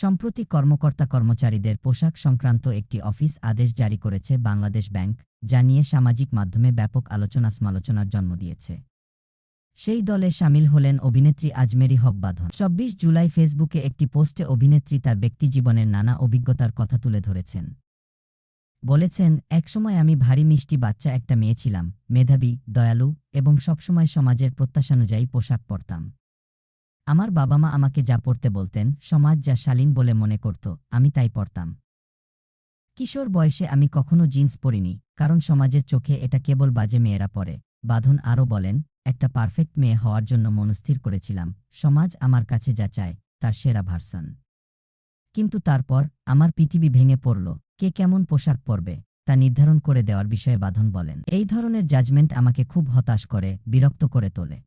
সম্প্রতি কর্মকর্তা-কর্মচারীদের পোশাক সংক্রান্ত একটি অফিস আদেশ জারি করেছে বাংলাদেশ ব্যাংক, যা নিয়ে সামাজিক মাধ্যমে ব্যাপক আলোচনার জন্ম দিয়েছে। সেই দলে শামিল হলেন অভিনেত্রী আজমেরী হক বাঁধন। ২৪ জুলাই ফেসবুকে একটি পোস্টে অভিনেত্রী তার ব্যক্তিজীবনের নানা অভিজ্ঞতার কথা তুলে ধরেছেন। বলেছেন, একসময় আমি ভারী মিষ্টি বাচ্চা একটা মেয়ে ছিলাম, মেধাবী, দয়ালু এবং সবসময় সমাজের প্রত্যাশানুযায়ী পোশাক পরতাম। আমার বাবা-মা আমাকে যা পরতে বলতেন, সমাজ যা শালীন বলে মনে করত, আমি তাই পরতাম। কিশোর বয়সে আমি কখনো জিন্স পরিনি, কারণ সমাজের চোখে এটা কেবল বাজে মেয়েরা পরে। বাঁধন আরও বলেন, একটা পারফেক্ট মেয়ে হওয়ার জন্য মনস্থির করেছিলাম, সমাজ আমার কাছে যা চায় তার সেরা ভার্সন। কিন্তু তারপর আমার পৃথিবী ভেঙে পড়ল। কে কেমন পোশাক পরবে তা নির্ধারণ করে দেওয়ার বিষয়ে বাঁধন বলেন, এই ধরনের জাজমেন্ট আমাকে খুব হতাশ করে, বিরক্ত করে তোলে।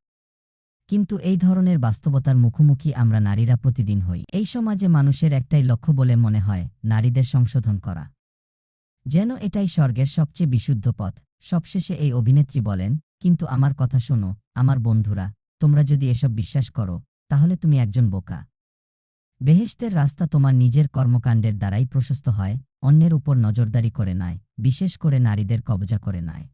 কিন্তু এই ধরনের বাস্তবতার মুখোমুখি আমরা নারীরা প্রতিদিন হই। এই সমাজে মানুষের একটাই লক্ষ্য বলে মনে হয়, নারীদের সংশোধন করা। যেন এটাই স্বর্গের সবচেয়ে বিশুদ্ধ পথ। সবশেষে এই অভিনেত্রী বলেন, কিন্তু আমার কথা শোনো, আমার বন্ধুরা, তোমরা যদি এসব বিশ্বাস করো, তাহলে তুমি একজন বোকা। বেহেশতের রাস্তা তোমার নিজের কর্মকাণ্ডের দ্বারাই প্রশস্ত হয়, অন্যের উপর নজরদারি করে নয়, বিশেষ করে নারীদের কবজা করে নয়।